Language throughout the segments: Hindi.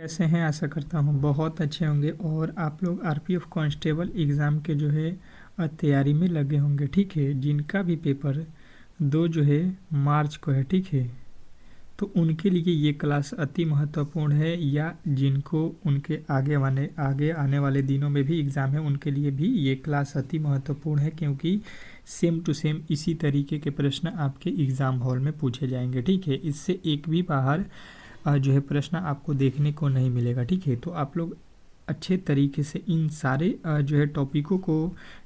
कैसे हैं? आशा करता हूँ बहुत अच्छे होंगे और आप लोग आरपीएफ कांस्टेबल एग्ज़ाम के जो है तैयारी में लगे होंगे। ठीक है, जिनका भी पेपर 2 जो है मार्च को है, ठीक है, तो उनके लिए ये क्लास अति महत्वपूर्ण है, या जिनको उनके आगे आने वाले दिनों में भी एग्ज़ाम है उनके लिए भी ये क्लास अति महत्वपूर्ण है, क्योंकि सेम टू सेम इसी तरीके के प्रश्न आपके एग्ज़ाम हॉल में पूछे जाएंगे। ठीक है, इससे एक भी बाहर जो है प्रश्न आपको देखने को नहीं मिलेगा। ठीक है, तो आप लोग अच्छे तरीके से इन सारे जो है टॉपिकों को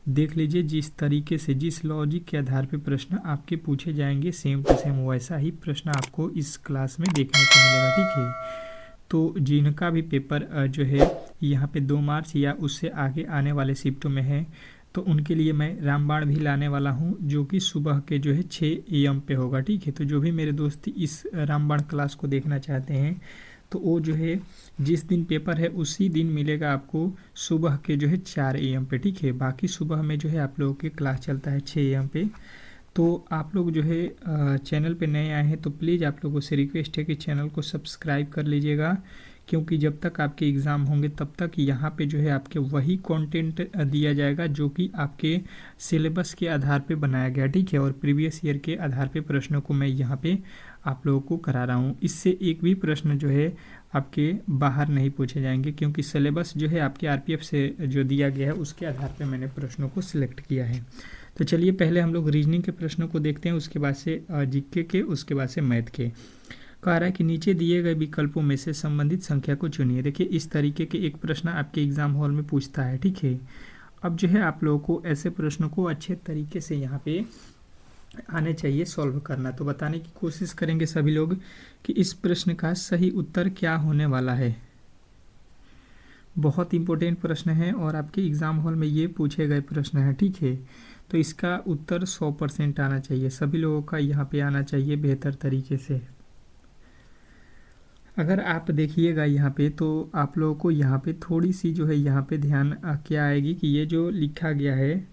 देख लीजिए। जिस तरीके से, जिस लॉजिक के आधार पे प्रश्न आपके पूछे जाएंगे, सेम टू सेम वैसा ही प्रश्न आपको इस क्लास में देखने को मिलेगा। ठीक है, तो जिनका भी पेपर जो है यहाँ पे 2 मार्च या उससे आगे आने वाले शिफ्टों में है, तो उनके लिए मैं रामबाण भी लाने वाला हूँ, जो कि सुबह के जो है 6 AM पे होगा। ठीक है, तो जो भी मेरे दोस्त इस रामबाण क्लास को देखना चाहते हैं, तो वो जो है जिस दिन पेपर है उसी दिन मिलेगा आपको सुबह के जो है 4 AM पे। ठीक है, बाकी सुबह में जो है आप लोगों के क्लास चलता है 6 AM पे। तो आप लोग जो है चैनल पे नए आए हैं तो प्लीज़ आप लोगों से रिक्वेस्ट है कि चैनल को सब्सक्राइब कर लीजिएगा, क्योंकि जब तक आपके एग्ज़ाम होंगे तब तक यहाँ पे जो है आपके वही कंटेंट दिया जाएगा जो कि आपके सिलेबस के आधार पे बनाया गया। ठीक है, और प्रीवियस ईयर के आधार पे प्रश्नों को मैं यहाँ पे आप लोगों को करा रहा हूँ। इससे एक भी प्रश्न जो है आपके बाहर नहीं पूछे जाएंगे, क्योंकि सिलेबस जो है आपके आरपीएफ से जो दिया गया है उसके आधार पर मैंने प्रश्नों को सिलेक्ट किया है। तो चलिए पहले हम लोग रीजनिंग के प्रश्नों को देखते हैं, उसके बाद से जीके के, उसके बाद से मैथ के। कह रहा है कि नीचे दिए गए विकल्पों में से संबंधित संख्या को चुनिए। देखिए इस तरीके के एक प्रश्न आपके एग्जाम हॉल में पूछता है। ठीक है, अब जो है आप लोगों को ऐसे प्रश्नों को अच्छे तरीके से यहाँ पे आने चाहिए सॉल्व करना। तो बताने की कोशिश करेंगे सभी लोग कि इस प्रश्न का सही उत्तर क्या होने वाला है। बहुत इंपॉर्टेंट प्रश्न है और आपके एग्जाम हॉल में ये पूछे गए प्रश्न है। ठीक है, तो इसका उत्तर 100% आना चाहिए, सभी लोगों का यहाँ पे आना चाहिए बेहतर तरीके से। अगर आप देखिएगा यहाँ पे तो आप लोगों को यहाँ पे थोड़ी सी जो है यहाँ पे ध्यान क्या आएगी कि ये जो लिखा गया है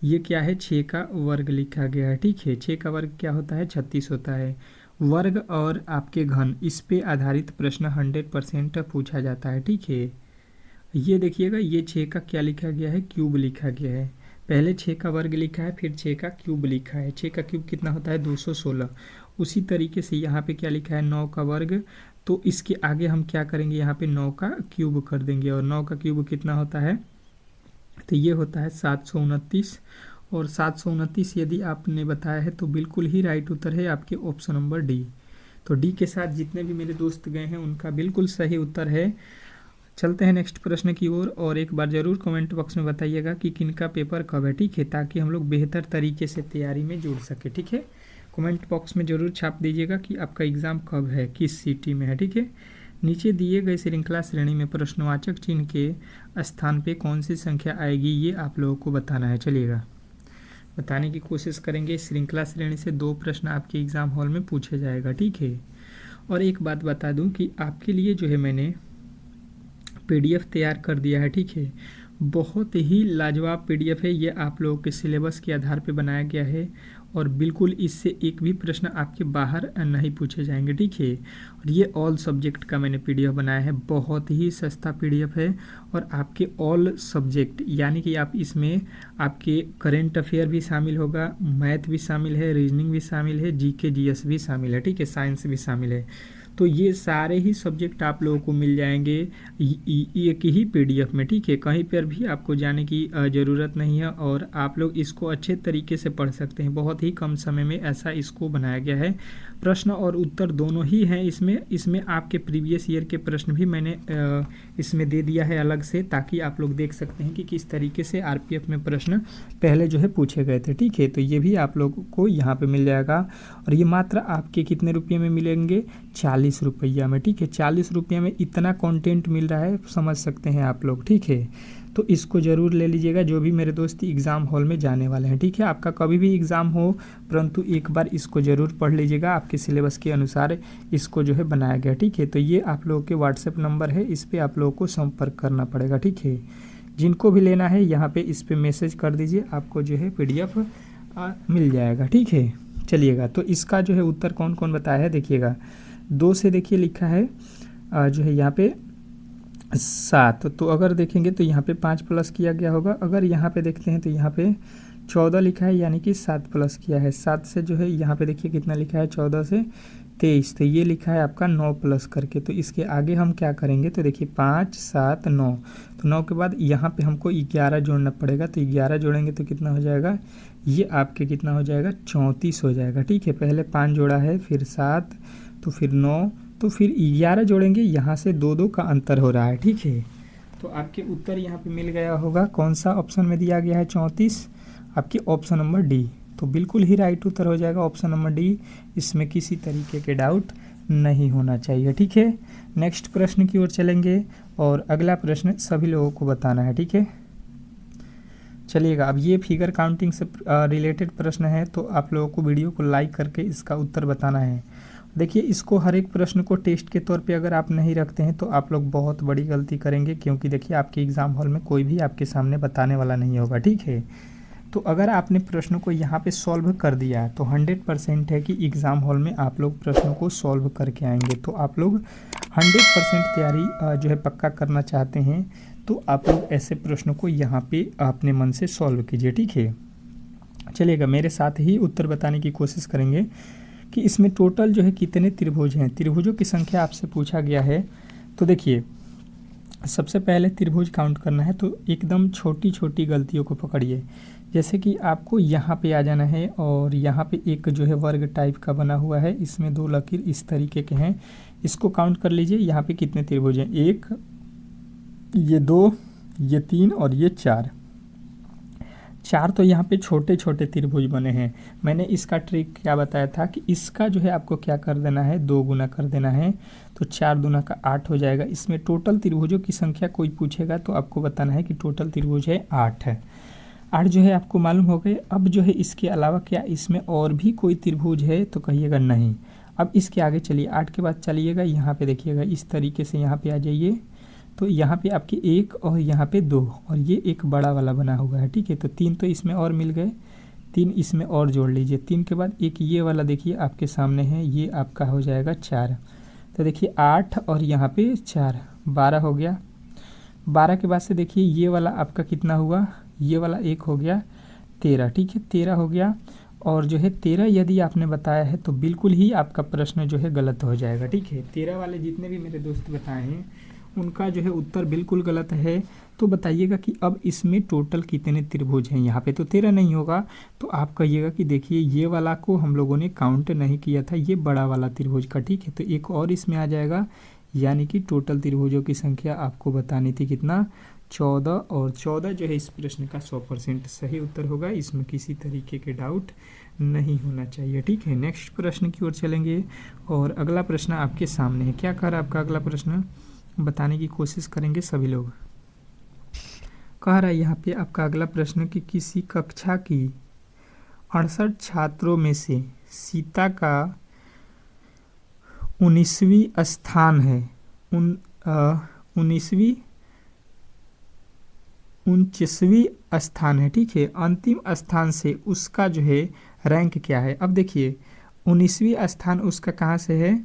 ये क्या है, 6 का वर्ग लिखा गया है। ठीक है, 6 का वर्ग क्या होता है, 36 होता है। वर्ग और आपके घन, इस पे आधारित प्रश्न 100% पूछा जाता है। ठीक है, ये देखिएगा, ये 6 का क्या लिखा गया है, क्यूब लिखा गया है। पहले 6 का वर्ग लिखा है, फिर 6 का क्यूब लिखा है। 6 का क्यूब कितना होता है, 216। उसी तरीके से यहाँ पे क्या लिखा है, 9 का वर्ग, तो इसके आगे हम क्या करेंगे, यहाँ पे 9 का क्यूब कर देंगे। और 9 का क्यूब कितना होता है, तो ये होता है 729। और 729 यदि आपने बताया है तो बिल्कुल ही राइट उत्तर है आपके ऑप्शन नंबर डी। तो डी के साथ जितने भी मेरे दोस्त गए हैं उनका बिल्कुल सही उत्तर है। चलते हैं नेक्स्ट प्रश्न की ओर, और एक बार ज़रूर कमेंट बॉक्स में बताइएगा कि किनका पेपर कब है। ठीक है, ताकि हम लोग बेहतर तरीके से तैयारी में जुड़ सके। ठीक है, कमेंट बॉक्स में ज़रूर छाप दीजिएगा कि आपका एग्ज़ाम कब है, किस सिटी में है। ठीक है, नीचे दिए गए श्रृंखला श्रेणी में प्रश्नवाचक चिन्ह के स्थान पे कौन सी संख्या आएगी, ये आप लोगों को बताना है। चलिएगा बताने की कोशिश करेंगे। श्रृंखला श्रेणी से 2 प्रश्न आपके एग्ज़ाम हॉल में पूछे जाएगा। ठीक है, और एक बात बता दूं कि आपके लिए जो है मैंने PDF तैयार कर दिया है। ठीक है, बहुत ही लाजवाब PDF है, ये आप लोगों के सिलेबस के आधार पे बनाया गया है और बिल्कुल इससे एक भी प्रश्न आपके बाहर नहीं पूछे जाएंगे। ठीक है, और ये ऑल सब्जेक्ट का मैंने PDF बनाया है, बहुत ही सस्ता PDF है। और आपके ऑल सब्जेक्ट यानी कि आप इसमें आपके करेंट अफेयर भी शामिल होगा, मैथ भी शामिल है, रीजनिंग भी शामिल है, GK GS भी शामिल है। ठीक है, साइंस भी शामिल है। तो ये सारे ही सब्जेक्ट आप लोगों को मिल जाएंगे एक ही PDF में। ठीक है, कहीं पर भी आपको जाने की ज़रूरत नहीं है और आप लोग इसको अच्छे तरीके से पढ़ सकते हैं। बहुत ही कम समय में ऐसा इसको बनाया गया है। प्रश्न और उत्तर दोनों ही हैं इसमें आपके प्रीवियस ईयर के प्रश्न भी मैंने इसमें दे दिया है अलग से, ताकि आप लोग देख सकते हैं कि किस तरीके से RPF में प्रश्न पहले जो है पूछे गए थे। ठीक है, तो ये भी आप लोगों को यहाँ पे मिल जाएगा और ये मात्र आपके कितने रुपये में मिलेंगे, 40 रुपया में। ठीक है, 40 रुपये में इतना कंटेंट मिल रहा है, समझ सकते हैं आप लोग। ठीक है, तो इसको ज़रूर ले लीजिएगा जो भी मेरे दोस्त एग्ज़ाम हॉल में जाने वाले हैं। ठीक है, आपका कभी भी एग्ज़ाम हो, परंतु एक बार इसको ज़रूर पढ़ लीजिएगा, आपके सिलेबस के अनुसार इसको जो है बनाया गया। ठीक है, तो ये आप लोगों के व्हाट्सएप नंबर है, इस पर आप लोगों को संपर्क करना पड़ेगा। ठीक है, जिनको भी लेना है यहाँ पे इस पर मैसेज कर दीजिए, आपको जो है PDF मिल जाएगा। ठीक है, चलिएगा तो इसका जो है उत्तर कौन कौन बताया है देखिएगा। 2 से देखिए लिखा है जो है यहाँ पे 7। तो अगर देखेंगे तो यहाँ पे 5 प्लस किया गया होगा। अगर यहाँ पे देखते हैं तो यहाँ पे 14 लिखा है, यानी कि 7 प्लस किया है। 7 से जो है यहाँ पे देखिए कितना लिखा है, 14 से 23, तो ये लिखा है आपका 9 प्लस करके। तो इसके आगे हम क्या करेंगे, तो देखिए 5 7 9, तो 9 के बाद यहाँ पे हमको 11 जोड़ना पड़ेगा। तो 11 जोड़ेंगे तो कितना हो जाएगा, ये आपके कितना हो जाएगा, 34 हो जाएगा। ठीक है, पहले 5 जोड़ा है, फिर 7, तो फिर 9, तो फिर 11 जोड़ेंगे, यहाँ से 2 2 का अंतर हो रहा है। ठीक है, तो आपके उत्तर यहाँ पे मिल गया होगा। कौन सा ऑप्शन में दिया गया है 34, आपकी ऑप्शन नंबर डी। तो बिल्कुल ही राइट उत्तर हो जाएगा ऑप्शन नंबर डी, इसमें किसी तरीके के डाउट नहीं होना चाहिए। ठीक है, नेक्स्ट प्रश्न की ओर चलेंगे और अगला प्रश्न सभी लोगों को बताना है। ठीक है, चलिएगा। अब ये फिगर काउंटिंग से रिलेटेड प्रश्न है, तो आप लोगों को वीडियो को लाइक करके इसका उत्तर बताना है। देखिए, इसको हर एक प्रश्न को टेस्ट के तौर पे अगर आप नहीं रखते हैं तो आप लोग बहुत बड़ी गलती करेंगे, क्योंकि देखिए आपके एग्ज़ाम हॉल में कोई भी आपके सामने बताने वाला नहीं होगा। ठीक है, तो अगर आपने प्रश्नों को यहाँ पे सॉल्व कर दिया तो 100% है कि एग्ज़ाम हॉल में आप लोग प्रश्नों को सॉल्व करके आएंगे। तो आप लोग 100% तैयारी जो है पक्का करना चाहते हैं, तो आप लोग ऐसे प्रश्नों को यहाँ पे अपने मन से सॉल्व कीजिए। ठीक है, चलिएगा, मेरे साथ ही उत्तर बताने की कोशिश करेंगे कि इसमें टोटल जो है कितने त्रिभुज हैं। त्रिभुजों की संख्या आपसे पूछा गया है। तो देखिए, सबसे पहले त्रिभुज काउंट करना है, तो एकदम छोटी छोटी गलतियों को पकड़िए। जैसे कि आपको यहाँ पे आ जाना है और यहाँ पे एक जो है वर्ग टाइप का बना हुआ है, इसमें 2 लकीर इस तरीके के हैं, इसको काउंट कर लीजिए। यहाँ पे कितने त्रिभुज हैं, 1, ये 2, ये 3 और ये 4। 4 तो यहाँ पे छोटे छोटे त्रिभुज बने हैं। मैंने इसका ट्रिक क्या बताया था कि इसका जो है आपको क्या कर देना है, 2 गुना कर देना है, तो 4 दूना का 8 हो जाएगा। इसमें टोटल त्रिभुजों की संख्या कोई पूछेगा तो आपको बताना है कि टोटल त्रिभुज है 8 है। 8 जो है आपको मालूम हो गए। अब जो है इसके अलावा क्या इसमें और भी कोई त्रिभुज है, तो कहिएगा नहीं। अब इसके आगे चलिए, 8 के बाद चलिएगा, यहाँ पे देखिएगा इस तरीके से यहाँ पे आ जाइए, तो यहाँ पे आपके 1 और यहाँ पे 2 और ये एक बड़ा वाला बना हुआ है। ठीक है, तो 3 तो इसमें और मिल गए, 3 इसमें और जोड़ लीजिए। 3 के बाद एक ये वाला देखिए आपके सामने है, ये आपका हो जाएगा 4। तो देखिए 8 और यहाँ पे 4, 12 हो गया। 12 के बाद से देखिए ये वाला आपका कितना हुआ, ये वाला 1 हो गया, 13। ठीक है, 13 हो गया। और जो है 13 यदि आपने बताया है तो बिल्कुल ही आपका प्रश्न जो है गलत हो जाएगा। ठीक है, 13 वाले जितने भी मेरे दोस्त बताए हैं उनका जो है उत्तर बिल्कुल गलत है। तो बताइएगा कि अब इसमें टोटल कितने त्रिभुज हैं। यहाँ पे तो 13 नहीं होगा, तो आप कहिएगा कि देखिए ये वाला को हम लोगों ने काउंट नहीं किया था, ये बड़ा वाला त्रिभुज का। ठीक है, तो एक और इसमें आ जाएगा, यानी कि टोटल त्रिभुजों की संख्या आपको बतानी थी कितना, 14। और 14 जो है इस प्रश्न का 100% सही उत्तर होगा, इसमें किसी तरीके के डाउट नहीं होना चाहिए। ठीक है, नेक्स्ट प्रश्न की ओर चलेंगे और अगला प्रश्न आपके सामने है। क्या कर आपका अगला प्रश्न बताने की कोशिश करेंगे सभी लोग। कह रहा है यहाँ पे आपका अगला प्रश्न कि किसी कक्षा की 68 छात्रों में से सीता का 19वीं स्थान है, 29वीं स्थान है। ठीक है, अंतिम स्थान से उसका जो है रैंक क्या है। अब देखिए 19वीं स्थान उसका कहाँ से है,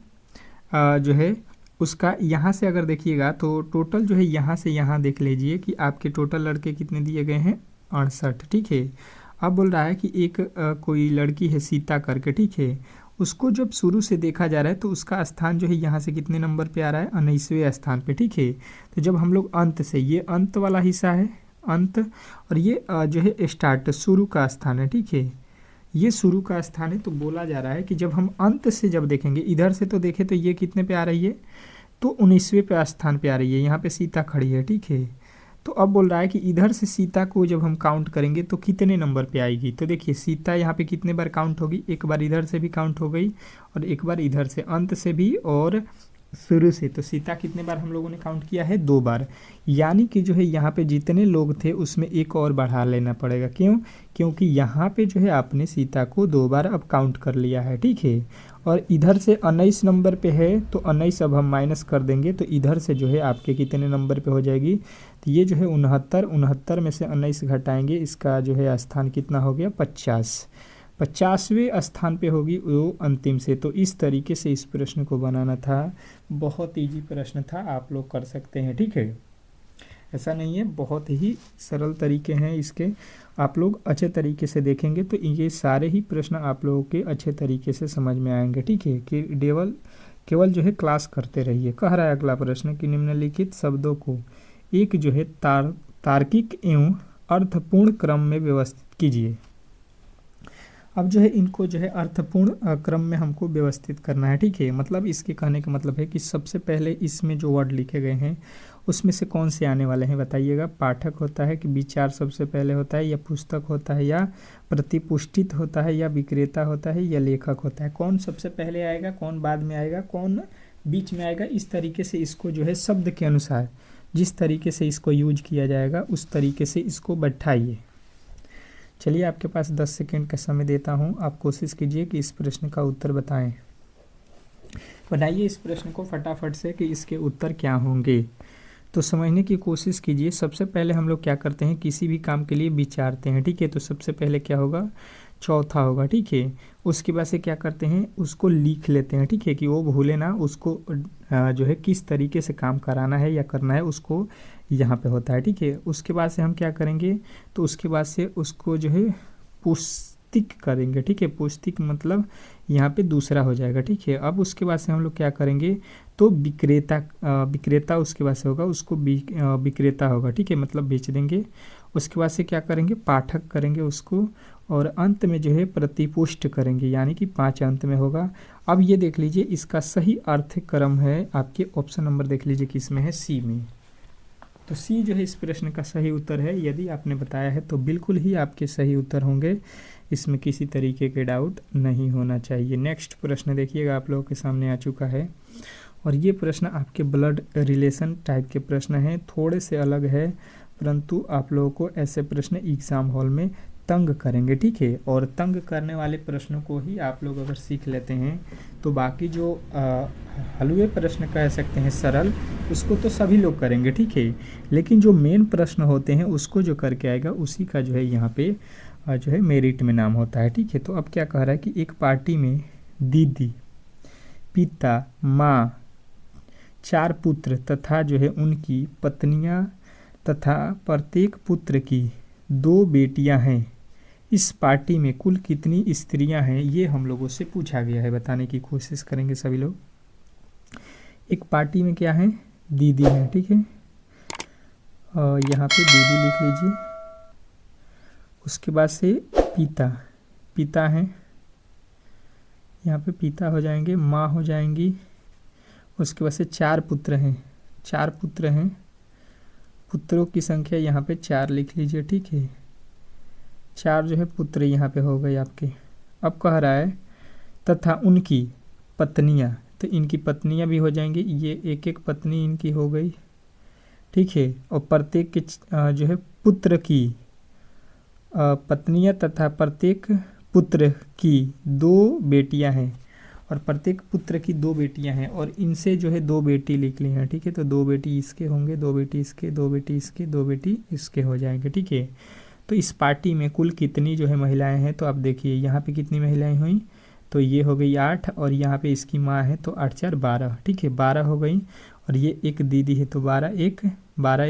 जो है उसका यहाँ से अगर देखिएगा तो टोटल जो है यहाँ से यहाँ देख लीजिए कि आपके टोटल लड़के कितने दिए गए हैं, 68। ठीक है, अब बोल रहा है कि एक कोई लड़की है सीता करके। ठीक है, उसको जब शुरू से देखा जा रहा है तो उसका स्थान जो है यहाँ से कितने नंबर पे आ रहा है, 19वें स्थान पे। ठीक है, तो जब हम लोग अंत से, ये अंत वाला हिस्सा है अंत, और ये जो है स्टार्ट शुरू का स्थान है। ठीक है, ये शुरू का स्थान है। तो बोला जा रहा है कि जब हम अंत से जब देखेंगे, इधर से तो देखें तो ये कितने पे आ रही है, तो 19वें पे स्थान पे आ रही है, यहाँ पे सीता खड़ी है। ठीक है, तो अब बोल रहा है कि इधर से सीता को जब हम काउंट करेंगे तो कितने नंबर पे आएगी। तो देखिए सीता यहाँ पे कितने बार काउंट होगी, एक बार इधर से भी काउंट हो गई और एक बार इधर से, अंत से भी और शुरू से। तो सीता कितने बार हम लोगों ने काउंट किया है, 2 बार। यानी कि जो है यहाँ पे जितने लोग थे उसमें एक और बढ़ा लेना पड़ेगा। क्यों, क्योंकि यहाँ पे जो है आपने सीता को 2 बार अब काउंट कर लिया है। ठीक है, और इधर से 19 नंबर पे है, तो 19 अब हम माइनस कर देंगे, तो इधर से जो है आपके कितने नंबर पे हो जाएगी, तो ये जो है 69 में से 19 घटाएंगे, इसका जो है स्थान कितना हो गया, 50। 50वें स्थान पे होगी वो अंतिम से। तो इस तरीके से इस प्रश्न को बनाना था। बहुत इजी प्रश्न था, आप लोग कर सकते हैं, ठीक है। ऐसा नहीं है, बहुत ही सरल तरीके हैं इसके। आप लोग अच्छे तरीके से देखेंगे तो ये सारे ही प्रश्न आप लोगों के अच्छे तरीके से समझ में आएंगे, ठीक है। कि केवल जो है क्लास करते रहिए। कह रहा है अगला प्रश्न कि निम्नलिखित शब्दों को एक जो है तार्किक एवं अर्थपूर्ण क्रम में व्यवस्थित कीजिए। अब जो है इनको जो है अर्थपूर्ण क्रम में हमको व्यवस्थित करना है, ठीक है। मतलब इसके कहने का मतलब है कि सबसे पहले इसमें जो वर्ड लिखे गए हैं उसमें से कौन से आने वाले हैं बताइएगा। पाठक होता है कि विचार सबसे पहले होता है, या पुस्तक होता है, या प्रतिपुष्टित होता है, या विक्रेता होता है, या लेखक होता है। कौन सबसे पहले आएगा, कौन बाद में आएगा, कौन बीच में आएगा। इस तरीके से इसको जो है शब्द के अनुसार जिस तरीके से इसको यूज किया जाएगा उस तरीके से इसको बैठाइए। चलिए आपके पास 10 सेकेंड का समय देता हूँ, आप कोशिश कीजिए कि इस प्रश्न का उत्तर बताएं। बनाइए इस प्रश्न को फटाफट से कि इसके उत्तर क्या होंगे। तो समझने की कोशिश कीजिए। सबसे पहले हम लोग क्या करते हैं, किसी भी काम के लिए विचारते हैं, ठीक है। तो सबसे पहले क्या होगा, चौथा होगा, ठीक है। उसके बाद से क्या करते हैं, उसको लिख लेते हैं, ठीक है, कि वो भूले ना। उसको जो है किस तरीके से काम कराना है या करना है उसको यहाँ पे होता है, ठीक है। उसके बाद से हम क्या करेंगे, तो उसके बाद से उसको जो है पुस्तिक करेंगे, ठीक है। पुस्तिक मतलब यहाँ पे दूसरा हो जाएगा, ठीक है। अब उसके बाद से हम लोग क्या करेंगे, तो विक्रेता उसके बाद से होगा, उसको विक्रेता होगा, ठीक है, मतलब बेच देंगे। उसके बाद से क्या करेंगे, पाठक करेंगे उसको, और अंत में जो है प्रतिपुष्ट करेंगे, यानी कि 5 अंत में होगा। अब ये देख लीजिए इसका सही अर्थ क्रम है, आपके ऑप्शन नंबर देख लीजिए किसमें है, सी में। तो सी जो है इस प्रश्न का सही उत्तर है। यदि आपने बताया है तो बिल्कुल ही आपके सही उत्तर होंगे, इसमें किसी तरीके के डाउट नहीं होना चाहिए। नेक्स्ट प्रश्न देखिएगा, आप लोगों के सामने आ चुका है, और ये प्रश्न आपके ब्लड रिलेशन टाइप के प्रश्न हैं। थोड़े से अलग है, परंतु आप लोगों को ऐसे प्रश्न एग्जाम हॉल में तंग करेंगे, ठीक है। और तंग करने वाले प्रश्नों को ही आप लोग अगर सीख लेते हैं तो बाकी जो हलवे प्रश्न कह सकते हैं सरल, उसको तो सभी लोग करेंगे, ठीक है। लेकिन जो मेन प्रश्न होते हैं उसको जो करके आएगा उसी का जो है यहाँ पे जो है मेरिट में नाम होता है, ठीक है। तो अब क्या कह रहा है कि एक पार्टी में दीदी, पिता, माँ, 4 पुत्र तथा जो है उनकी पत्नियाँ तथा प्रत्येक पुत्र की 2 बेटियां हैं। इस पार्टी में कुल कितनी स्त्रियां हैं, ये हम लोगों से पूछा गया है। बताने की कोशिश करेंगे सभी लोग। एक पार्टी में क्या है, दीदी है, ठीक है। यहाँ पे दीदी लिख लीजिए। उसके बाद से पिता हैं, यहाँ पे पिता हो जाएंगे, माँ हो जाएंगी। उसके बाद से 4 पुत्र हैं, 4 पुत्र हैं। पुत्रों की संख्या यहाँ पे 4 लिख लीजिए, ठीक है। 4 जो है पुत्र यहाँ पे हो गए आपके। अब कह रहा है तथा उनकी पत्नियाँ, तो इनकी पत्नियाँ भी हो जाएंगी, ये एक एक पत्नी इनकी हो गई, ठीक है। और प्रत्येक के जो है पुत्र की पत्नियाँ तथा प्रत्येक पुत्र की 2 बेटियाँ हैं, और प्रत्येक पुत्र की 2 बेटियां हैं, और इनसे जो है 2 बेटी लिख ली हैं, ठीक है। तो 2 बेटी इसके होंगे, 2 बेटी इसके, 2 बेटी इसके, 2 बेटी इसके हो जाएंगे, ठीक है। तो इस पार्टी में कुल कितनी जो है महिलाएं हैं, तो आप देखिए यहाँ पे कितनी महिलाएं हुई, तो ये हो गई 8, और यहाँ पे इसकी माँ है तो 8 4 12, ठीक है, 12 हो गई। और ये एक दीदी है तो 12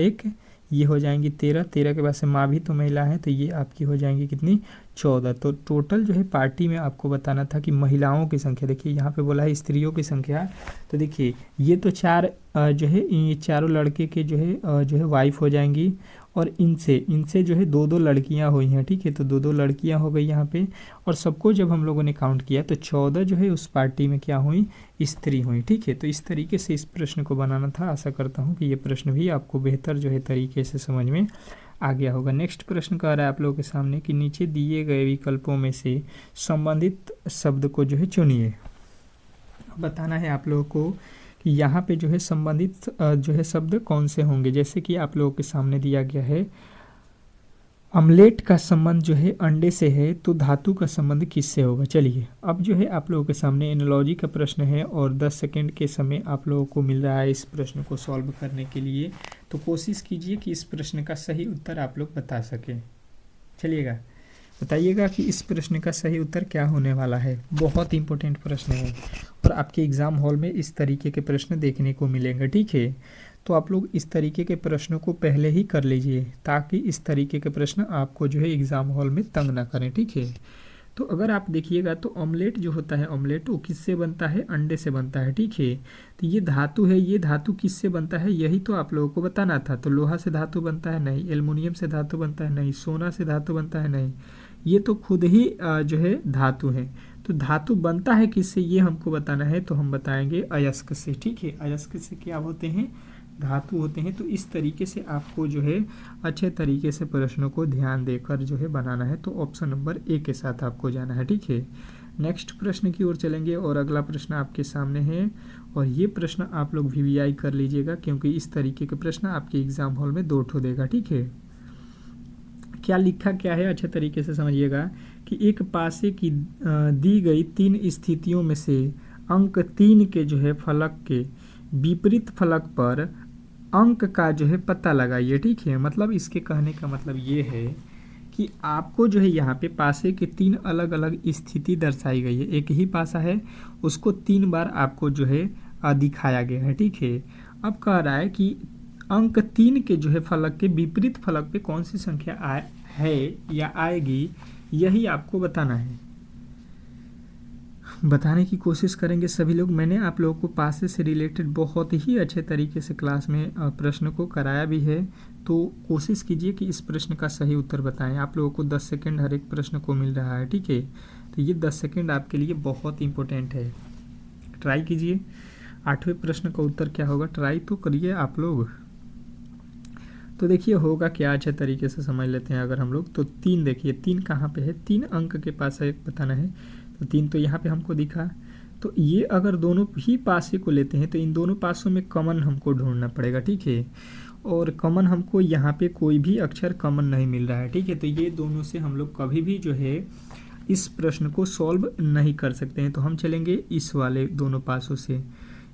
1 ये हो जाएंगी 13, 13 के बाद से माँ भी तो महिला है, तो ये आपकी हो जाएंगी कितनी, 14। तो टोटल जो है पार्टी में आपको बताना था कि महिलाओं की संख्या, देखिए यहाँ पे बोला है स्त्रियों की संख्या, तो देखिए ये तो 4 जो है ये चारों लड़के के जो है वाइफ हो जाएंगी, और इनसे जो है 2 2 लड़कियां हुई हैं, ठीक है। तो 2 2 लड़कियां हो गई यहाँ पे, और सबको जब हम लोगों ने काउंट किया तो 14 जो है उस पार्टी में क्या हुई, स्त्री हुई, ठीक है। तो इस तरीके से इस प्रश्न को बनाना था। आशा करता हूँ कि ये प्रश्न भी आपको बेहतर जो है तरीके से समझ में आ गया होगा। नेक्स्ट प्रश्न कह रहा है आप लोगों के सामने कि नीचे दिए गए विकल्पों में से संबंधित शब्द को जो है चुनिए। बताना है आप लोगों को कि यहाँ पे जो है संबंधित जो है शब्द कौन से होंगे। जैसे कि आप लोगों के सामने दिया गया है, अमलेट का संबंध जो है अंडे से है, तो धातु का संबंध किससे होगा। चलिए अब जो है आप लोगों के सामने एनालॉजी का प्रश्न है, और 10 सेकंड के समय आप लोगों को मिल रहा है इस प्रश्न को सॉल्व करने के लिए। तो कोशिश कीजिए कि इस प्रश्न का सही उत्तर आप लोग बता सकें। चलिएगा बताइएगा कि इस प्रश्न का सही उत्तर क्या होने वाला है। बहुत इंपॉर्टेंट प्रश्न है और आपके एग्ज़ाम हॉल में इस तरीके के प्रश्न देखने को मिलेंगे, ठीक है। तो आप लोग इस तरीके के प्रश्नों को पहले ही कर लीजिए ताकि इस तरीके के प्रश्न आपको जो है एग्ज़ाम हॉल में तंग ना करें, ठीक है। तो अगर आप देखिएगा तो ऑमलेट जो होता है, ऑमलेट वो किससे बनता है? अंडे से बनता है, ठीक है। तो ये धातु है, ये धातु किससे बनता है? यही तो आप लोगों को बताना था। तो लोहा से धातु बनता है? नहीं। एल्युमिनियम से धातु बनता है? नहीं। सोना से धातु बनता है? नहीं। ये तो खुद ही जो है धातु है। तो धातु बनता है किससे ये हमको बताना है, तो हम बताएंगे अयस्क से, ठीक है। अयस्क से क्या होते हैं? धातु होते हैं। तो इस तरीके से आपको जो है अच्छे तरीके से प्रश्नों को ध्यान देकर जो है बनाना है। तो ऑप्शन नंबर ए के साथ आपको जाना है, ठीक है। नेक्स्ट प्रश्न की ओर चलेंगे और अगला प्रश्न आपके सामने है और ये प्रश्न आप लोग वीवीआई कर लीजिएगा क्योंकि इस तरीके के प्रश्न आपके एग्जाम हॉल में 2 ठो देगा, ठीक है। क्या लिखा क्या है अच्छे तरीके से समझिएगा कि एक पासे की दी गई 3 स्थितियों में से अंक 3 के जो है फलक के विपरीत फलक पर अंक का जो है पता लगाइए, ठीक है। मतलब इसके कहने का मतलब ये है कि आपको जो है यहाँ पे पासे के 3 अलग अलग स्थिति दर्शाई गई है। एक ही पासा है, उसको 3 बार आपको जो है दिखाया गया है, ठीक है। अब कह रहा है कि अंक 3 के जो है फलक के विपरीत फलक पे कौन सी संख्या है या आएगी, यही आपको बताना है। बताने की कोशिश करेंगे सभी लोग। मैंने आप लोगों को पासे से रिलेटेड बहुत ही अच्छे तरीके से क्लास में प्रश्न को कराया भी है, तो कोशिश कीजिए कि इस प्रश्न का सही उत्तर बताएं। आप लोगों को 10 सेकंड हर एक प्रश्न को मिल रहा है, ठीक है। तो ये 10 सेकंड आपके लिए बहुत इंपॉर्टेंट है, ट्राई कीजिए। 8वें प्रश्न का उत्तर क्या होगा, ट्राई तो करिए आप लोग। तो देखिए होगा क्या, अच्छे तरीके से समझ लेते हैं अगर हम लोग। तो 3 देखिए, 3 कहाँ पे है? 3 अंक के पास है, बताना है। तो 3 तो यहाँ पे हमको दिखा। तो ये अगर दोनों ही पासे को लेते हैं तो इन दोनों पासों में कॉमन हमको ढूंढना पड़ेगा, ठीक है। और कॉमन हमको यहाँ पे कोई भी अक्षर कॉमन नहीं मिल रहा है, ठीक है। तो ये दोनों से हम लोग कभी भी जो है इस प्रश्न को सॉल्व नहीं कर सकते हैं। तो हम चलेंगे इस वाले दोनों पासों से।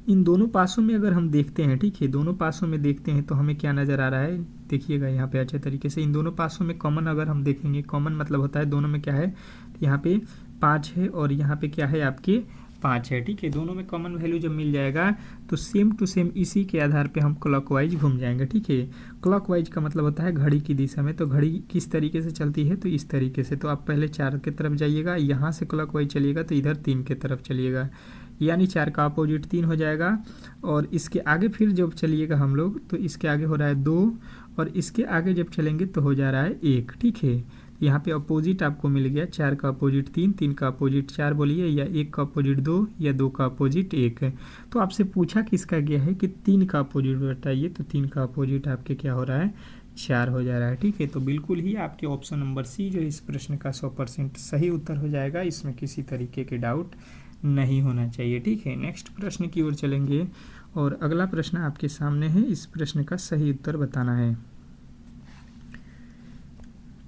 इन दोनों पासों में अगर हम देखते हैं, ठीक है, दोनों पासों में देखते हैं तो हमें क्या नज़र आ रहा है, देखिएगा यहाँ पे अच्छे तरीके से। इन दोनों पासों में कॉमन अगर हम देखेंगे, कॉमन मतलब होता है दोनों में क्या है, यहाँ पे 5 है और यहाँ पे क्या है आपके 5 है, ठीक है। दोनों में कॉमन वैल्यू जब मिल जाएगा तो सेम टू सेम इसी के आधार पे हम क्लॉकवाइज घूम जाएंगे, ठीक है। क्लॉकवाइज का मतलब होता है घड़ी की दिशा में। तो घड़ी किस तरीके से चलती है, तो इस तरीके से। तो आप पहले 4 की तरफ जाइएगा, यहाँ से क्लॉकवाइज चलिएगा तो इधर 3 की तरफ चलिएगा, यानी 4 का अपोजिट 3 हो जाएगा। और इसके आगे फिर जब चलिएगा हम लोग तो इसके आगे हो रहा है 2 और इसके आगे जब चलेंगे तो हो जा रहा है 1, ठीक है। यहाँ पे अपोजिट आपको मिल गया, 4 का अपोजिट 3, 3 का अपोजिट 4 बोलिए, या 1 का अपोजिट 2 या 2 का अपोजिट 1 है। तो आपसे पूछा किसका गया है कि 3 का अपोजिट बताइए, तो 3 का अपोजिट आपके क्या हो रहा है, 4 हो जा रहा है, ठीक है। तो बिल्कुल ही आपके ऑप्शन नंबर सी जो इस प्रश्न का 100% सही उत्तर हो जाएगा, इसमें किसी तरीके के डाउट नहीं होना चाहिए, ठीक है। नेक्स्ट प्रश्न की ओर चलेंगे और अगला प्रश्न आपके सामने है। इस प्रश्न का सही उत्तर बताना है।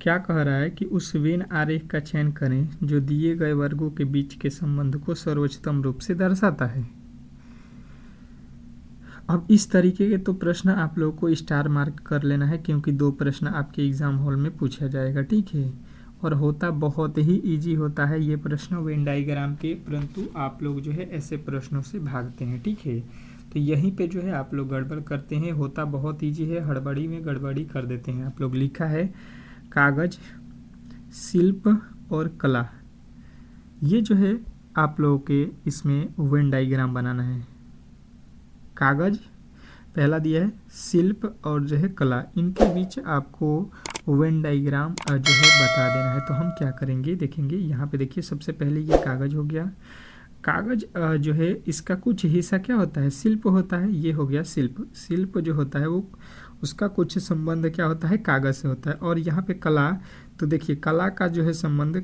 क्या कह रहा है कि उस वेन आरेख का चयन करें जो दिए गए वर्गों के बीच के संबंध को सर्वोच्चतम रूप से दर्शाता है। अब इस तरीके के तो प्रश्न आप लोगों को स्टार मार्क कर लेना है क्योंकि 2 प्रश्न आपके एग्जाम हॉल में पूछा जाएगा, ठीक है। और होता बहुत ही इजी होता है ये प्रश्न वेन डायग्राम के, परंतु आप लोग जो है ऐसे प्रश्नों से भागते हैं, ठीक है। तो यहीं पे जो है आप लोग गड़बड़ करते हैं। होता बहुत इजी है, हड़बड़ी में गड़बड़ी कर देते हैं आप लोग। लिखा है कागज, शिल्प और कला, ये जो है आप लोगों के इसमें वेन डायग्राम बनाना है। कागज पहला दिया है, शिल्प और जो है कला, इनके बीच आपको वेन डायग्राम जो है बता देना है। तो हम क्या करेंगे, देखेंगे यहाँ पे। देखिए सबसे पहले ये कागज हो गया। कागज जो है इसका कुछ हिस्सा क्या होता है, शिल्प होता है। ये हो गया शिल्प। शिल्प जो होता है वो उसका कुछ संबंध क्या होता है, कागज से होता है। और यहाँ पे कला, तो देखिए कला का जो है संबंध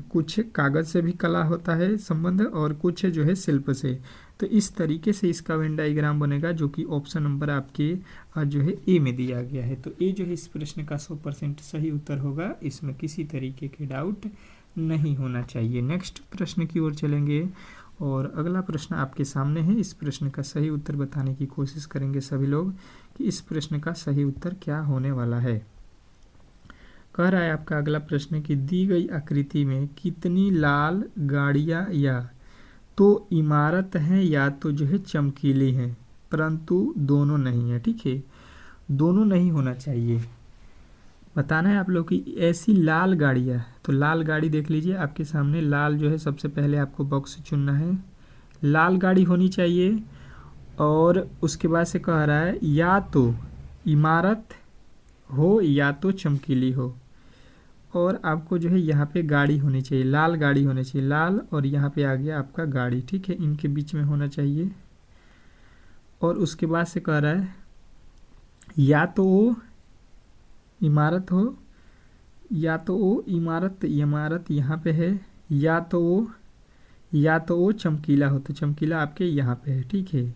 कुछ कागज से भी कला होता है संबंध और कुछ जो है शिल्प से। तो इस तरीके से इसका वेन डायग्राम बनेगा जो कि ऑप्शन नंबर आपके जो है ए में दिया गया है। तो ए जो है इस प्रश्न का 100% सही उत्तर होगा, इसमें किसी तरीके के डाउट नहीं होना चाहिए। नेक्स्ट प्रश्न की ओर चलेंगे और अगला प्रश्न आपके सामने है। इस प्रश्न का सही उत्तर बताने की कोशिश करेंगे सभी लोग कि इस प्रश्न का सही उत्तर क्या होने वाला है। कह रहा है आपका अगला प्रश्न कि दी गई आकृति में कितनी लाल गाड़ियाँ या तो इमारत हैं या तो जो है चमकीली हैं, परंतु दोनों नहीं है। ठीक है, दोनों नहीं होना चाहिए। बताना है आप लोग कि ऐसी लाल गाड़ियाँ, तो लाल गाड़ी देख लीजिए आपके सामने, लाल जो है सबसे पहले आपको बॉक्स चुनना है, लाल गाड़ी होनी चाहिए। और उसके बाद से कह रहा है या तो इमारत हो या तो चमकीली हो, और आपको जो है यहाँ पे गाड़ी होनी चाहिए, लाल गाड़ी होनी चाहिए, लाल और यहाँ पे आ गया आपका गाड़ी। ठीक है, इनके बीच में होना चाहिए। और उसके बाद से कह रहा है या तो वो इमारत हो या तो वो इमारत यहाँ पे है, या तो वो चमकीला हो, तो चमकीला आपके यहाँ पे है। ठीक है,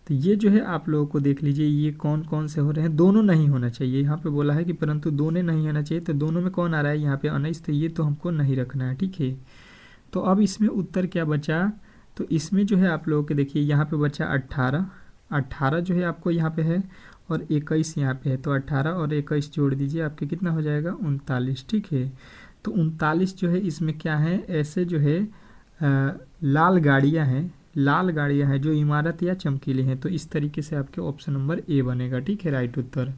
तो ये जो है आप लोगों को देख लीजिए ये कौन कौन से हो रहे हैं, दोनों नहीं होना चाहिए। यहाँ पे बोला है कि परंतु दोनों नहीं होना चाहिए, तो दोनों में कौन आ रहा है यहाँ पे 19, तो ये तो हमको नहीं रखना है। ठीक है, तो अब इसमें उत्तर क्या बचा, तो इसमें जो है आप लोगों के देखिए यहाँ पे बचा 18 जो है आपको यहाँ पे है, और 21 यहाँ पे है, तो 18 और 21 जोड़ दीजिए, आपके कितना हो जाएगा 39। ठीक है, तो 39 जो है इसमें क्या है, ऐसे जो है लाल गाड़ियाँ हैं जो इमारत या चमकीली हैं, तो इस तरीके से आपके ऑप्शन नंबर ए बनेगा। ठीक है, राइट उत्तर।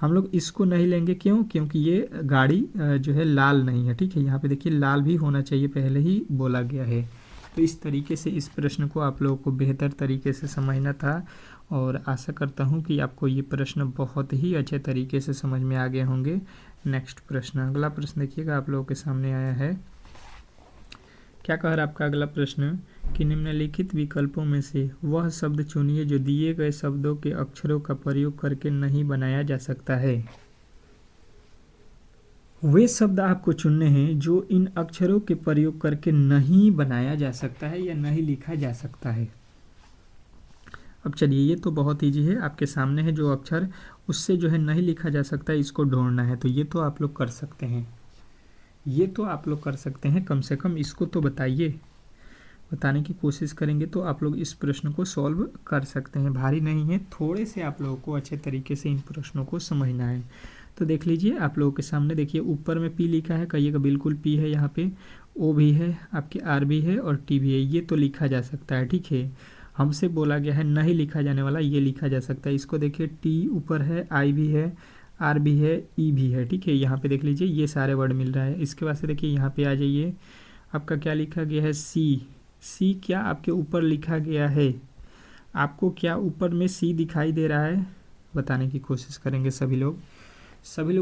हम लोग इसको नहीं लेंगे, क्यों, क्योंकि ये गाड़ी जो है लाल नहीं है। ठीक है, यहाँ पे देखिए लाल भी होना चाहिए, पहले ही बोला गया है। तो इस तरीके से इस प्रश्न को आप लोगों को बेहतर तरीके से समझना था, और आशा करता हूँ कि आपको ये प्रश्न बहुत ही अच्छे तरीके से समझ में आ गए होंगे। नेक्स्ट प्रश्न, अगला प्रश्न देखिएगा आप लोगों के सामने आया है। क्या कह रहा है आपका अगला प्रश्न कि निम्नलिखित विकल्पों में से वह शब्द चुनिए जो दिए गए शब्दों के अक्षरों का प्रयोग करके नहीं बनाया जा सकता है। वे शब्द आपको चुनने हैं जो इन अक्षरों के प्रयोग करके नहीं बनाया जा सकता है या नहीं लिखा जा सकता है। अब चलिए, ये तो बहुत ईजी है, आपके सामने है जो अक्षर, उससे जो है नहीं लिखा जा सकता है, इसको ढूंढना है। तो ये तो आप लोग कर सकते हैं, कम से कम इसको तो बताइए, बताने की कोशिश करेंगे तो आप लोग इस प्रश्न को सॉल्व कर सकते हैं। भारी नहीं है, थोड़े से आप लोगों को अच्छे तरीके से इन प्रश्नों को समझना है। तो देख लीजिए आप लोगों के सामने, देखिए ऊपर में पी लिखा है, कहिएगा बिल्कुल पी है, यहाँ पे ओ भी है, आपके आर भी है और टी भी है, ये तो लिखा जा सकता है। ठीक है, हमसे बोला गया है नहीं लिखा जाने वाला, ये लिखा जा सकता है। इसको देखिए टी ऊपर है, आई भी है, आर भी है, ई भी है। ठीक है, यहाँ पे देख लीजिए ये सारे वर्ड मिल रहा है। इसके बाद से देखिए यहाँ पे आ जाइए, आपका क्या लिखा गया है, सी क्या आपके ऊपर लिखा गया है, आपको क्या ऊपर में सी दिखाई दे रहा है, बताने की कोशिश करेंगे सभी लोग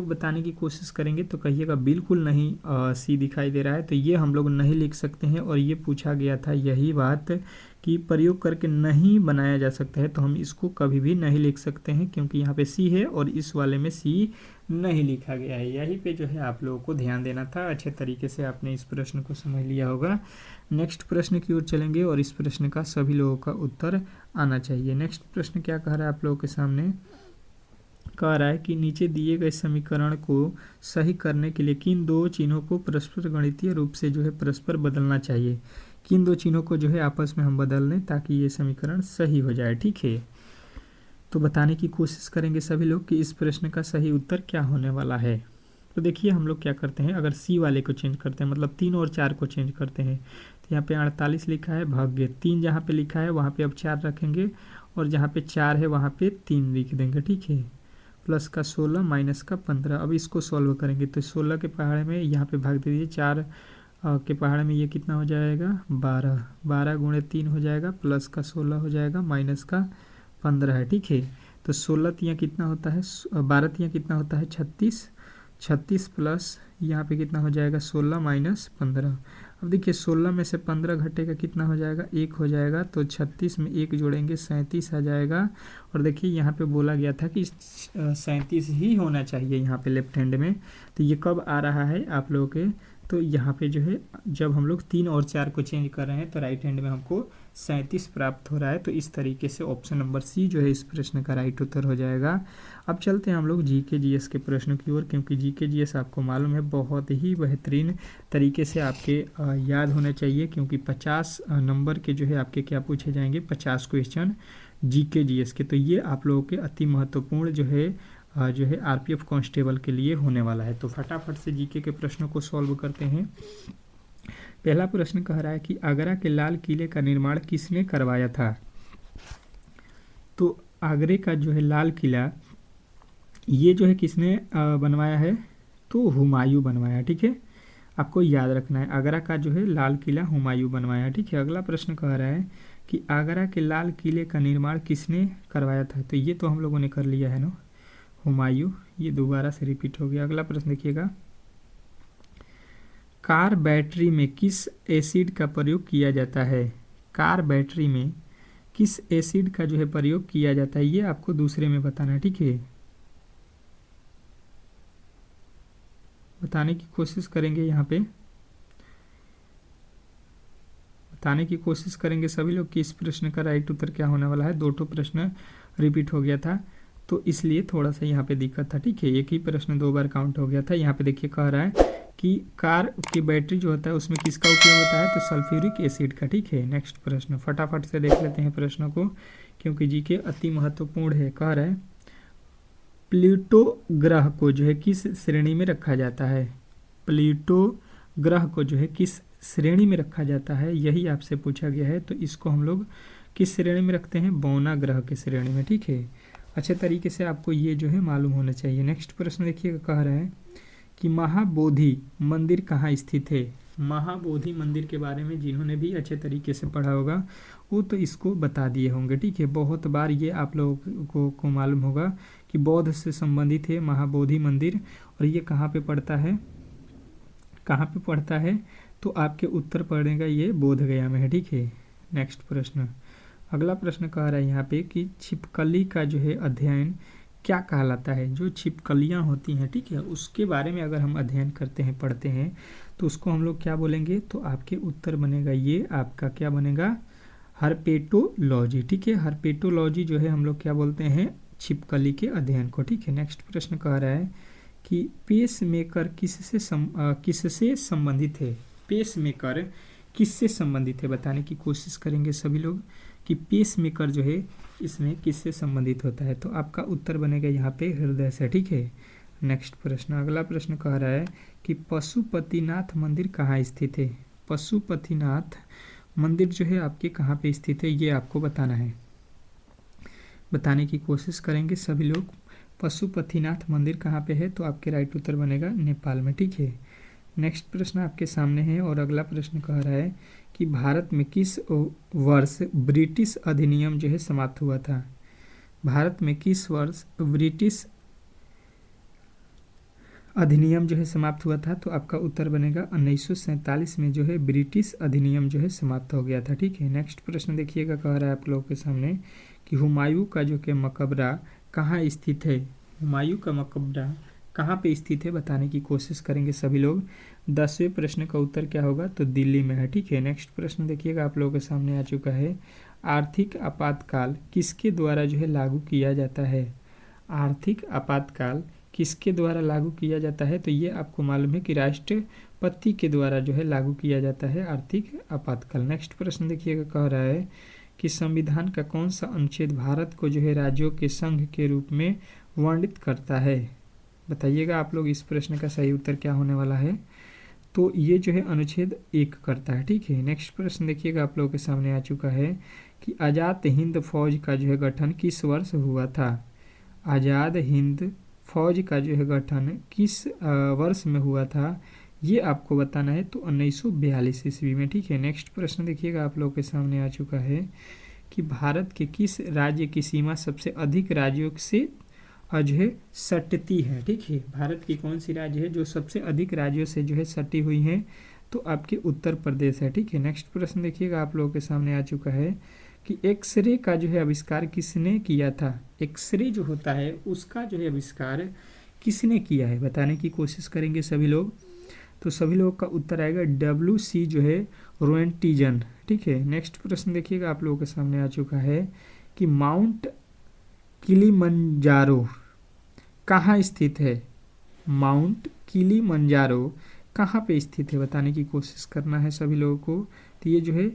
बताने की कोशिश करेंगे, तो कहिएगा बिल्कुल नहीं सी दिखाई दे रहा है, तो ये हम लोग नहीं लिख सकते हैं। और ये पूछा गया था यही बात कि प्रयोग करके नहीं बनाया जा सकता है, तो हम इसको कभी भी नहीं लिख सकते हैं, क्योंकि यहाँ पे सी है और इस वाले में सी नहीं लिखा गया है। यही पे जो है आप लोगों को ध्यान देना था। अच्छे तरीके से आपने इस प्रश्न को समझ लिया होगा। नेक्स्ट प्रश्न की ओर चलेंगे और इस प्रश्न का सभी लोगों का उत्तर आना चाहिए। नेक्स्ट प्रश्न क्या कह रहा है आप लोगों के सामने, कह रहा है कि नीचे दिए गए समीकरण को सही करने के लिए किन दो चिन्हों को परस्पर गणितीय रूप से जो है परस्पर बदलना चाहिए। किन दो चिन्हों को जो है आपस में हम बदल लें ताकि ये समीकरण सही हो जाए। ठीक है, तो बताने की कोशिश करेंगे सभी लोग कि इस प्रश्न का सही उत्तर क्या होने वाला है। तो देखिए हम लोग क्या करते हैं, अगर सी वाले को चेंज करते हैं, मतलब 3 और 4 को चेंज करते हैं, तो यहाँ पे 48 लिखा है भाग्य 3 जहाँ पे लिखा है वहाँ पे अब 4 रखेंगे, और जहाँ पे 4 है वहाँ पे 3 लिख देंगे। ठीक है, प्लस का 16 माइनस का 15। अब इसको सॉल्व करेंगे तो 16 के पहाड़े में यहाँ पे भाग दे दीजिए, 4 के पहाड़े में ये कितना हो जाएगा 12 गुणे 3 हो जाएगा, प्लस का 16 हो जाएगा, माइनस का 15 है। ठीक है, तो 16 तियाँ कितना होता है, 12 तियाँ कितना होता है 36 प्लस यहाँ पे कितना हो जाएगा 16 माइनस 15। अब देखिए 16 में से 15 घटेगा कितना हो जाएगा 1 हो जाएगा, तो 36 में 1 जोड़ेंगे 37 आ जाएगा। और देखिए यहाँ पे बोला गया था कि 37 ही होना चाहिए यहाँ पे लेफ्ट हैंड में, तो ये कब आ रहा है आप लोगों के, तो यहाँ पे जो है जब हम लोग 3 और 4 को चेंज कर रहे हैं तो राइट हैंड में हमको 37 प्राप्त हो रहा है। तो इस तरीके से ऑप्शन नंबर सी जो है इस प्रश्न का राइट उत्तर हो जाएगा। अब चलते हैं हम लोग जीके जीएस के प्रश्नों की ओर, क्योंकि जीके जीएस आपको मालूम है बहुत ही बेहतरीन तरीके से आपके याद होने चाहिए, क्योंकि 50 नंबर के जो है आपके क्या पूछे जाएंगे 50 क्वेश्चन जीके जीएस के। तो ये आप लोगों के अति महत्वपूर्ण जो है जो है आरपीएफ कांस्टेबल के लिए होने वाला है। तो फटाफट से जीके के प्रश्नों को सॉल्व करते हैं। पहला प्रश्न कह रहा है कि आगरा के लाल किले का निर्माण किसने करवाया था। तो आगरे का जो है लाल किला ये जो है किसने बनवाया है, तो हुमायूं बनवाया। ठीक है, आपको याद रखना है आगरा का जो है लाल किला हुमायूं बनवाया। ठीक है, अगला प्रश्न कह रहा है कि आगरा के लाल किले का निर्माण किसने करवाया था। तो ये तो हम लोगों ने कर लिया है ना, हुमायूं। ये दोबारा से रिपीट हो गया। अगला प्रश्न देखिएगा, कार बैटरी में किस एसिड का प्रयोग किया जाता है। कार बैटरी में किस एसिड का जो है प्रयोग किया जाता है, ये आपको दूसरे में बताना है। ठीक है, बताने की कोशिश करेंगे, यहाँ पे बताने की कोशिश करेंगे सभी लोग कि इस प्रश्न का राइट उत्तर क्या होने वाला है। दो प्रश्न रिपीट हो गया था तो इसलिए थोड़ा सा यहाँ पे दिक्कत था। ठीक है, एक ही प्रश्न 2 बार काउंट हो गया था। यहाँ पे देखिए कह रहा है कि कार की बैटरी जो होता है उसमें किसका उपयोग होता है, तो सल्फ्यूरिक एसिड का। ठीक है, नेक्स्ट प्रश्न फटाफट से देख लेते हैं प्रश्नों को, क्योंकि जीके अति महत्वपूर्ण है। कह रहा है प्लूटो ग्रह को जो है किस श्रेणी में रखा जाता है। प्लूटो ग्रह को जो है किस श्रेणी में रखा जाता है, यही आपसे पूछा गया है। तो इसको हम लोग किस श्रेणी में रखते हैं, बौना ग्रह के श्रेणी में। ठीक है, अच्छे तरीके से आपको ये जो है मालूम होना चाहिए। नेक्स्ट प्रश्न देखिएगा, कह रहा है कि महाबोधि मंदिर कहाँ स्थित है। महाबोधि मंदिर के बारे में जिन्होंने भी अच्छे तरीके से पढ़ा होगा वो तो इसको बता दिए होंगे। ठीक है, बहुत बार ये आप लोगों को मालूम होगा कि बौद्ध से संबंधित है महाबोधि मंदिर। और ये कहाँ पे पड़ता है, कहाँ पे पड़ता है, तो आपके उत्तर पड़ेगा ये बोध गया में है। ठीक है, नेक्स्ट प्रश्न अगला प्रश्न कह रहा है यहाँ पे कि छिपकली का जो है अध्ययन क्या कहलाता है। जो छिपकलियाँ होती हैं, ठीक है, उसके बारे में अगर हम अध्ययन करते हैं, पढ़ते हैं, तो उसको हम लोग क्या बोलेंगे, तो आपके उत्तर बनेगा ये आपका क्या बनेगा, हर्पेटोलॉजी। ठीक है, हर्पेटोलॉजी जो है हम लोग क्या बोलते हैं, छिपकली के अध्ययन को। ठीक है, नेक्स्ट प्रश्न कह रहा है कि पेसमेकर किससे संबंधित है। पेसमेकर किससे संबंधित है, बताने की कोशिश करेंगे सभी लोग कि पेसमेकर जो है इसमें किससे संबंधित होता है। तो आपका उत्तर बनेगा यहाँ पे हृदय से। ठीक है, नेक्स्ट प्रश्न अगला प्रश्न कह रहा है कि पशुपतिनाथ मंदिर कहाँ स्थित है। पशुपतिनाथ मंदिर जो है आपके कहाँ पे स्थित है, ये आपको बताना है। बताने की कोशिश करेंगे सभी लोग। पशुपतिनाथ मंदिर कहाँ पे है, तो आपके राइट उत्तर बनेगा नेपाल में। ठीक है, नेक्स्ट प्रश्न आपके सामने है और अगला प्रश्न कह रहा है कि भारत में किस वर्ष ब्रिटिश अधिनियम जो है समाप्त हुआ था। भारत में किस वर्ष ब्रिटिश अधिनियम जो है समाप्त हुआ था, तो आपका उत्तर बनेगा 1947 में जो है ब्रिटिश अधिनियम जो है समाप्त हो गया था। ठीक है, नेक्स्ट प्रश्न देखिएगा, कह रहा है आप लोगों के सामने कि हुमायूं का जो कि मकबरा कहाँ स्थित है। हुमायूं का मकबरा कहाँ पे स्थित है, बताने की कोशिश करेंगे सभी लोग। 10वें प्रश्न का उत्तर क्या होगा, तो दिल्ली में है। ठीक है, नेक्स्ट प्रश्न देखिएगा आप लोगों के सामने आ चुका है। आर्थिक आपातकाल किसके द्वारा जो है लागू किया जाता है। आर्थिक आपातकाल किसके द्वारा लागू किया जाता है, तो ये आपको मालूम है कि राष्ट्रपति के द्वारा जो है लागू किया जाता है आर्थिक आपातकाल। नेक्स्ट प्रश्न देखिएगा, कह रहा है कि संविधान का कौन सा अनुच्छेद भारत को जो है राज्यों के संघ के रूप में वर्णित करता है। बताइएगा आप लोग, इस प्रश्न का सही उत्तर क्या होने वाला है, तो ये जो है अनुच्छेद 1 करता है। ठीक है, नेक्स्ट प्रश्न देखिएगा आप लोगों के सामने आ चुका है कि आज़ाद हिंद फौज का जो है गठन किस वर्ष हुआ था। आज़ाद हिंद फौज का जो है गठन किस वर्ष में हुआ था, ये आपको बताना है, तो 1942 ईस्वी में। ठीक है, नेक्स्ट प्रश्न देखिएगा आप लोगों के सामने आ चुका है कि भारत के किस राज्य की सीमा सबसे अधिक राज्यों से जो है सटती है। ठीक है, भारत की कौन सी राज्य है जो सबसे अधिक राज्यों से जो है सटी हुई है, तो आपके उत्तर प्रदेश है। ठीक है, नेक्स्ट प्रश्न देखिएगा आप लोगों के सामने आ चुका है कि एक्सरे का जो है आविष्कार किसने किया था। एक्सरे जो होता है उसका जो है आविष्कार किसने किया है, बताने की कोशिश करेंगे सभी लोग। तो सभी लोगों का उत्तर आएगा WC जो है रोएंटीजन। ठीक है, नेक्स्ट प्रश्न देखिएगा आप लोगों के सामने आ चुका है कि माउंट किलिमंजारो कहाँ स्थित है। माउंट किलिमंजारो कहाँ पे स्थित है, बताने की कोशिश करना है सभी लोगों को। तो ये जो है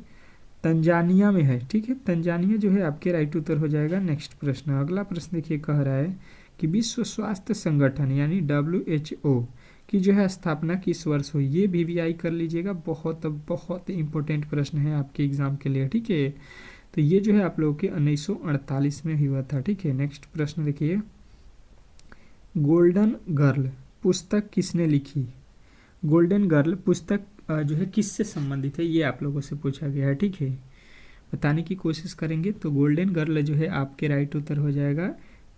तंजानिया में है। ठीक है, तंजानिया जो है आपके राइट उत्तर हो जाएगा। नेक्स्ट प्रश्न अगला प्रश्न देखिए, कह रहा है कि विश्व स्वास्थ्य संगठन यानी WHO की जो है स्थापना किस वर्ष हुई, ये VVI कर लीजिएगा, बहुत बहुत इंपॉर्टेंट प्रश्न है आपके एग्जाम के लिए, ठीक है। तो ये जो है आप लोगों के 1948 में हुआ था, ठीक है। नेक्स्ट प्रश्न देखिए, गोल्डन गर्ल पुस्तक किसने लिखी? गोल्डन गर्ल पुस्तक जो है किससे संबंधित है, ये आप लोगों से पूछा गया है, ठीक है। बताने की कोशिश करेंगे। तो गोल्डन गर्ल जो है आपके राइट उत्तर हो जाएगा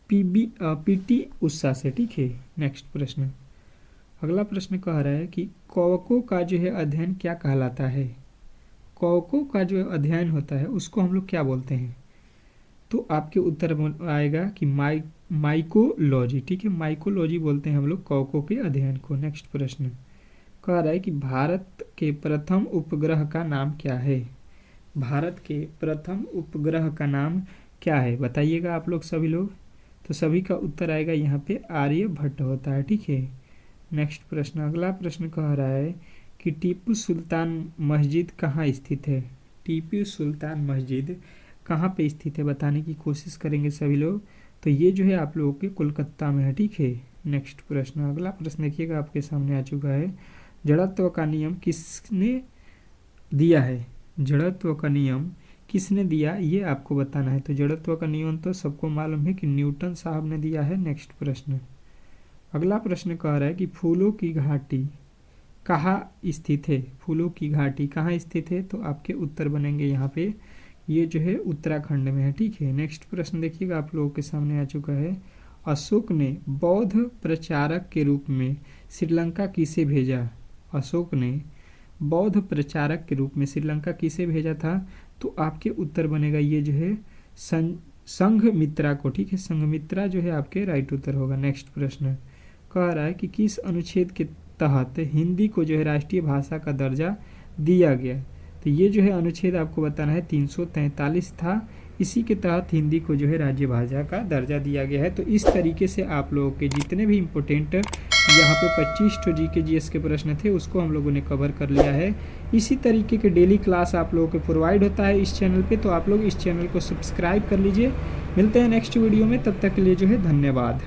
PT उषा से, ठीक है। नेक्स्ट प्रश्न, अगला प्रश्न कह रहा है कि कवकों का जो है अध्ययन क्या कहलाता है? कवकों का जो अध्ययन होता है उसको हम लोग क्या बोलते हैं? तो आपके उत्तर आएगा कि माइकोलॉजी, ठीक है। माइकोलॉजी बोलते हैं हम लोग कवकों के अध्ययन को। नेक्स्ट प्रश्न कह रहा है कि भारत के प्रथम उपग्रह का नाम क्या है? भारत के प्रथम उपग्रह का नाम क्या है, बताइएगा आप लोग सभी लोग। तो सभी का उत्तर आएगा यहाँ पे आर्यभट्ट होता है, ठीक है। नेक्स्ट प्रश्न, अगला प्रश्न कह रहा है कि टीपू सुल्तान मस्जिद कहाँ स्थित है? टीपू सुल्तान मस्जिद कहाँ पे स्थित है, बताने की कोशिश करेंगे सभी लोग। तो ये जो है आप लोगों के कोलकाता में है, ठीक है। नेक्स्ट प्रश्न, अगला प्रश्न देखिएगा आपके सामने आ चुका है, जड़त्व का नियम किसने दिया है? जड़त्व का नियम किसने दिया, ये आपको बताना है। तो जड़त्व का नियम तो सबको मालूम है कि न्यूटन साहब ने दिया है। नेक्स्ट प्रश्न, अगला प्रश्न कह रहा है कि फूलों की घाटी कहाँ स्थित है? फूलों की घाटी कहाँ स्थित है? तो आपके उत्तर बनेंगे यहाँ पे, ये जो है उत्तराखंड में है, ठीक है। नेक्स्ट प्रश्न देखिएगा आप लोगों के सामने आ चुका है, अशोक ने बौद्ध प्रचारक के रूप में श्रीलंका किसे भेजा? अशोक ने बौद्ध प्रचारक के रूप में श्रीलंका किसे भेजा था? तो आपके उत्तर बनेगा ये जो है संघमित्रा को, ठीक है। संघमित्रा जो है आपके राइट उत्तर होगा। नेक्स्ट प्रश्न कह रहा है कि किस अनुच्छेद के तहत हिंदी को जो है राष्ट्रीय भाषा का दर्जा दिया गया? तो ये जो है अनुच्छेद आपको बताना है 343 था, इसी के तहत हिंदी को जो है राज्य भाषा का दर्जा दिया गया है। तो इस तरीके से आप लोगों के जितने भी इम्पोर्टेंट यहाँ पे 25 GK GS के प्रश्न थे उसको हम लोगों ने कवर कर लिया है। इसी तरीके के डेली क्लास आप लोगों को प्रोवाइड होता है इस चैनल पे, तो आप लोग इस चैनल को सब्सक्राइब कर लीजिए। मिलते हैं नेक्स्ट वीडियो में, तब तक के लिए जो है धन्यवाद।